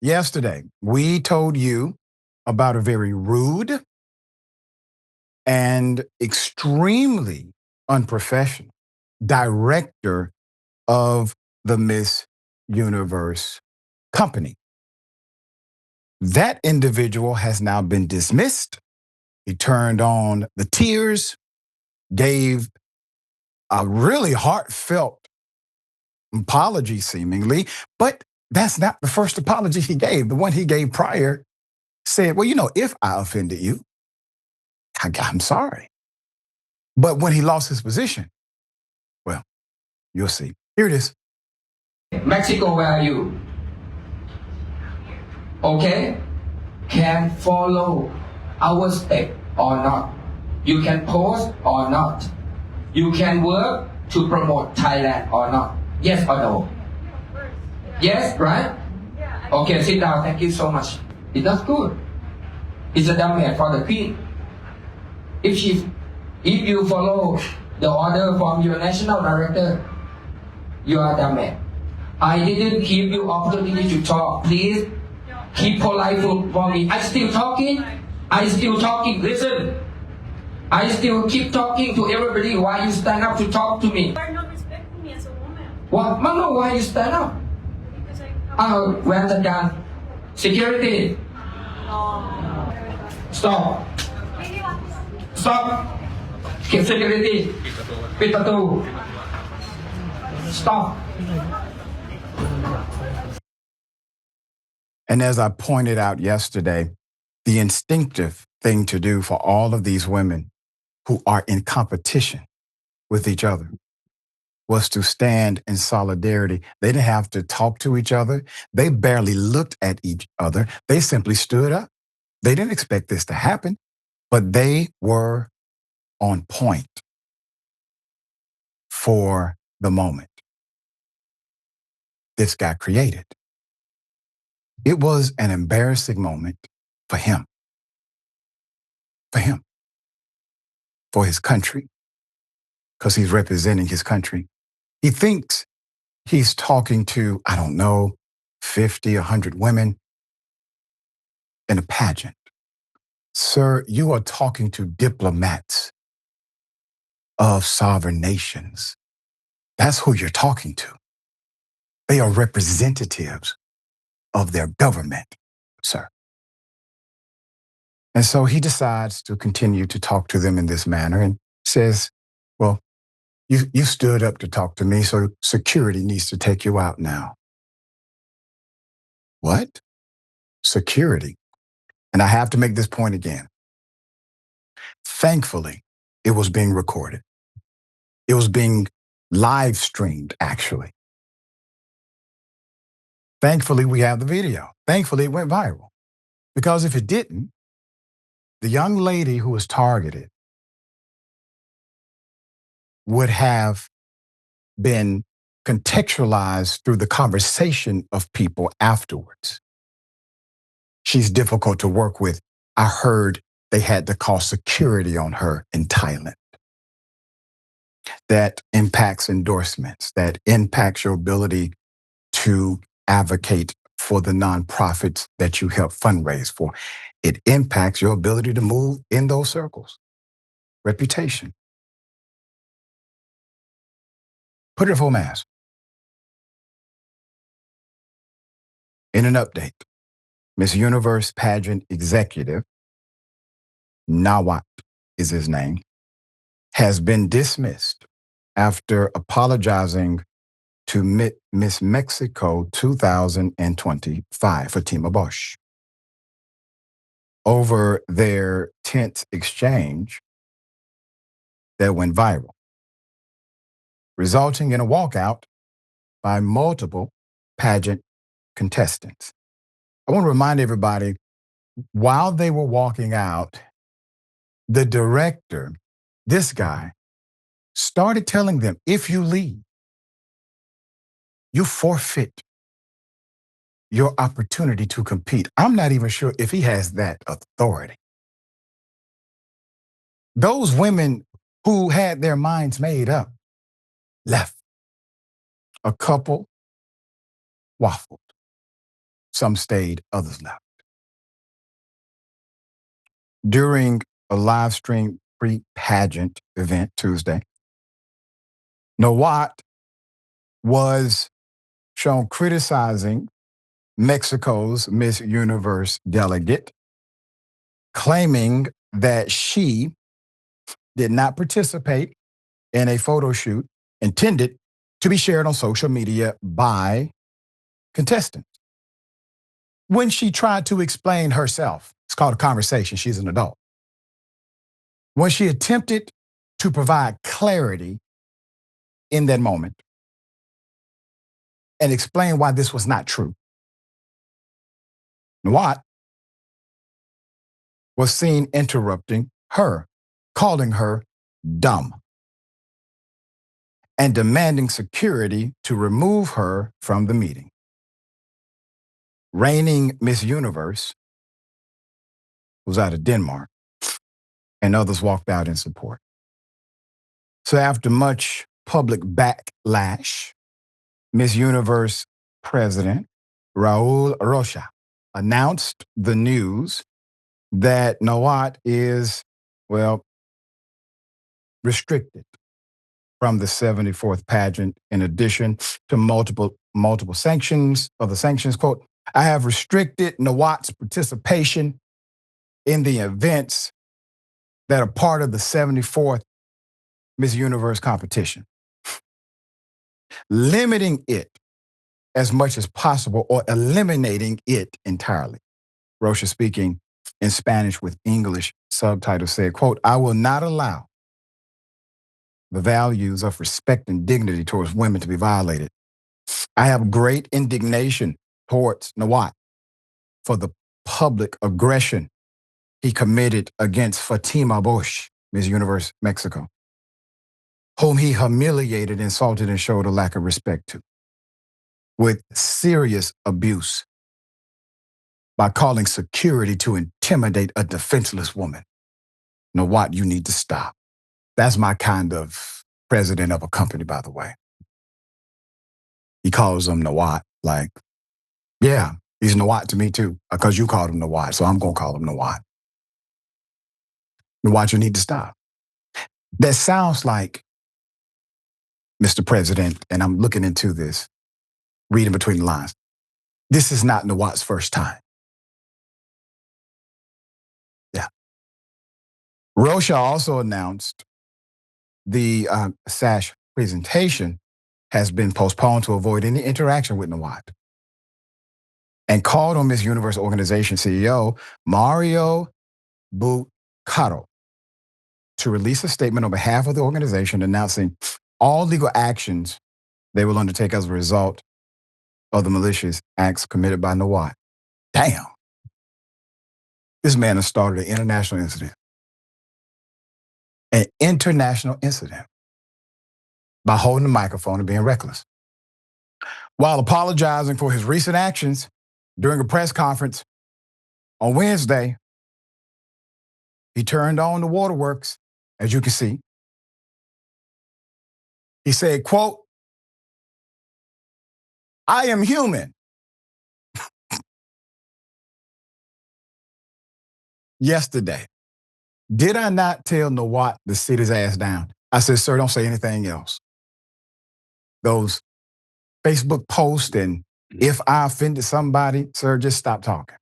Yesterday, we told you about a very rude and extremely unprofessional director of the Miss Universe company. That individual has now been dismissed. He turned on the tears, gave a really heartfelt apology, seemingly, but that's not the first apology he gave. The one he gave prior said, well, if I offended you, I'm sorry. But when he lost his position, well, you'll see. Here it is. Mexico, where are you? Okay? Can follow our step or not. You can post or not. You can work to promote Thailand or not. Yes or no? Yes, right? Okay, sit down. Thank you so much. It's not good. It's a damage for the queen. If you follow the order from your national director, you are damaged. I didn't give you opportunity to talk. Please keep polite for me. I still talking. Listen. I still keep talking to everybody. Why you stand up to talk to me? You are not respecting me as a woman. What? Mama, why you stand up? Because I Where's the gun? Security. Stop. Stop. Keep security.ปิดประตู Stop. And as I pointed out yesterday, the instinctive thing to do for all of these women who are in competition with each other was to stand in solidarity. They didn't have to talk to each other. They barely looked at each other. They simply stood up. They didn't expect this to happen, but they were on point for the moment this got created. It was an embarrassing moment for him, for his country, because he's representing his country. He thinks he's talking to, 50, 100 women in a pageant. Sir, you are talking to diplomats of sovereign nations. That's who you're talking to. They are representatives of their government, sir. And so he decides to continue to talk to them in this manner and says, well, you stood up to talk to me, so security needs to take you out now. What? Security? And I have to make this point again. Thankfully, it was being recorded. It was being live streamed, actually. Thankfully, we have the video. Thankfully, it went viral. Because if it didn't, the young lady who was targeted would have been contextualized through the conversation of people afterwards. She's difficult to work with. I heard they had to call security on her in Thailand. That impacts endorsements, that impacts your ability to advocate for the nonprofits that you help fundraise for. It impacts your ability to move in those circles. Reputation. Put it at full mass. In an update, Miss Universe pageant executive, Nawat is his name, has been dismissed after apologizing to Miss Mexico 2025, Fátima Bosch, over their tense exchange that went viral, resulting in a walkout by multiple pageant contestants. I want to remind everybody, while they were walking out, the director, this guy, started telling them, if you leave, you forfeit your opportunity to compete. I'm not even sure if he has that authority. Those women who had their minds made up left. A couple waffled. Some stayed, others left. During a live stream pre-pageant event Tuesday, Nawat was shown criticizing Mexico's Miss Universe delegate, claiming that she did not participate in a photo shoot intended to be shared on social media by contestants. When she tried to explain herself, it's called a conversation, she's an adult. When she attempted to provide clarity in that moment and explain why this was not true, Nawat was seen interrupting her, calling her dumb, and demanding security to remove her from the meeting. Reigning Miss Universe was out of Denmark, and others walked out in support. So after much public backlash, Miss Universe President Rashad announced the news that Nawat is, restricted from the 74th pageant in addition to multiple sanctions. Of the sanctions, quote, I have restricted Nawat's participation in the events that are part of the 74th Miss Universe competition, limiting it as much as possible or eliminating it entirely. Rocha, speaking in Spanish with English subtitles, said, quote, I will not allow the values of respect and dignity towards women to be violated. I have great indignation towards Nawat for the public aggression he committed against Fátima Bosch, Miss Universe Mexico, whom he humiliated, insulted, and showed a lack of respect to, with serious abuse by calling security to intimidate a defenseless woman. Nawat, you need to stop. That's my kind of president of a company, by the way. He calls him Nawat, like, yeah, he's Nawat to me too, because you called him Nawat, so I'm going to call him Nawat. Nawat, you need to stop. That sounds like, Mr. President, and I'm looking into this, reading between the lines, this is not Nawat's first time. Yeah. Rocha also announced the SASH presentation has been postponed to avoid any interaction with Nawat, and called on Miss Universe Organization CEO Mario Bucaro to release a statement on behalf of the organization announcing all legal actions they will undertake as a result of the malicious acts committed by Nawat. Damn. This man has started an international incident. An international incident by holding the microphone and being reckless. While apologizing for his recent actions during a press conference on Wednesday, he turned on the waterworks, as you can see. He said, quote, I am human. Yesterday, did I not tell Nawat to sit his ass down? I said, sir, don't say anything else. Those Facebook posts and if I offended somebody, sir, just stop talking.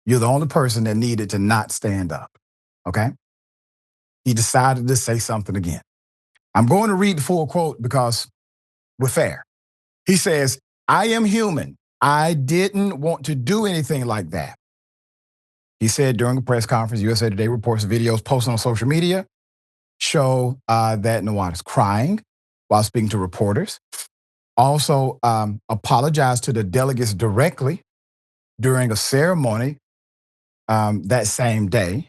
You're the only person that needed to not stand up, okay? He decided to say something again. I'm going to read the full quote because we're fair. He says, I am human. I didn't want to do anything like that. He said during a press conference, USA Today reports videos posted on social media show that Nawat is crying while speaking to reporters. Also apologized to the delegates directly during a ceremony that same day.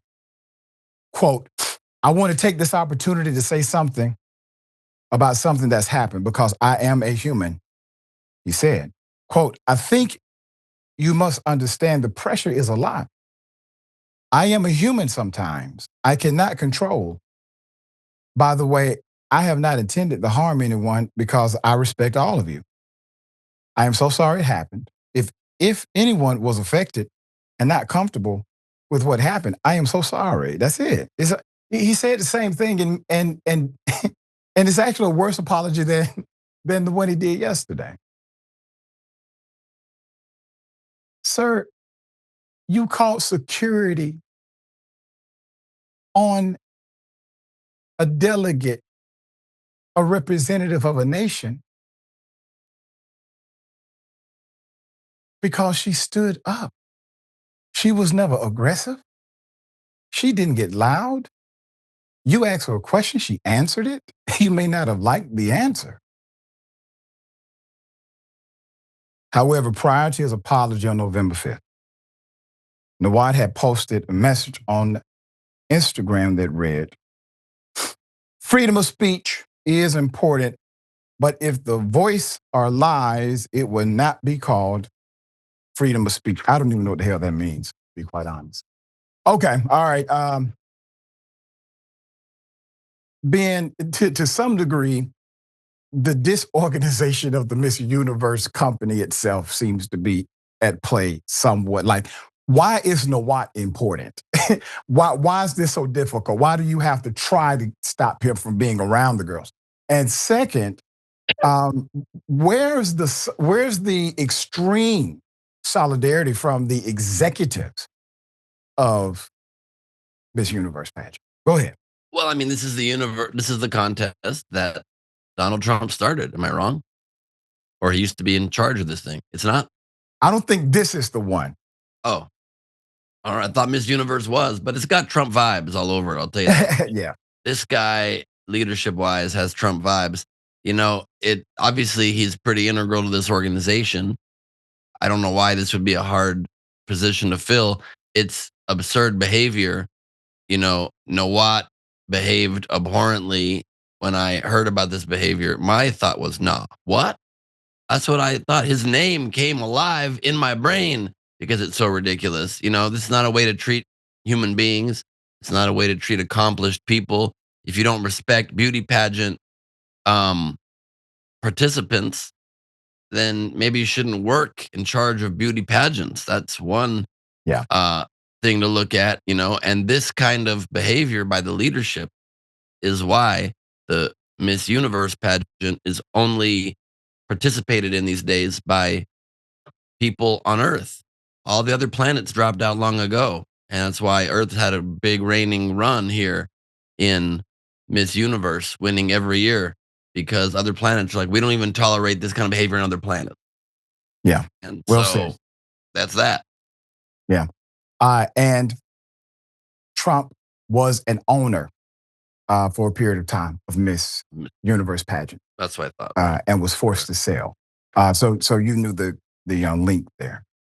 Quote, I want to take this opportunity to say something about something that's happened because I am a human, he said. Quote, I think you must understand the pressure is a lot. I am a human sometimes. I cannot control. By the way, I have not intended to harm anyone because I respect all of you. I am so sorry it happened. If if anyone was affected and not comfortable with what happened, I am so sorry. That's it. He said the same thing, and and it's actually a worse apology than the one he did yesterday. Sir, you called security on a delegate, a representative of a nation, because she stood up. She was never aggressive. She didn't get loud. You asked her a question, she answered it. You may not have liked the answer. However, prior to his apology on November 5th, Nawat had posted a message on Instagram that read, "Freedom of speech is important, but if the voice are lies, it will not be called freedom of speech." I don't even know what the hell that means, to be quite honest. Okay, all right. Ben, to some degree, the disorganization of the Miss Universe company itself seems to be at play somewhat. Like, why is Nawat important? why is this so difficult? Why do you have to try to stop him from being around the girls? And second, where's the extreme solidarity from the executives of Miss Universe pageant? Go ahead. Well, I mean, this is the contest that Donald Trump started. Am I wrong? Or he used to be in charge of this thing. It's not? I don't think this is the one. Oh. All right. I thought Miss Universe was, but it's got Trump vibes all over it. I'll tell you that. Yeah. This guy, leadership wise, has Trump vibes. You know, obviously he's pretty integral to this organization. I don't know why this would be a hard position to fill. It's absurd behavior. You know, Nawat behaved abhorrently when I heard about this behavior. My thought was, nah, what? That's what I thought. His name came alive in my brain because it's so ridiculous. You know, this is not a way to treat human beings. It's not a way to treat accomplished people. If you don't respect beauty pageant participants, then maybe you shouldn't work in charge of beauty pageants. That's one thing to look at, you know, and this kind of behavior by the leadership is why the Miss Universe pageant is only participated in these days by people on Earth. All the other planets dropped out long ago. And that's why Earth had a big reigning run here in Miss Universe, winning every year, because other planets are like, we don't even tolerate this kind of behavior on other planets. Yeah. And well so said. That's that. Yeah. And Trump was an owner for a period of time of Miss Universe pageant. That's what I thought. And was forced to sell. So you knew the link there.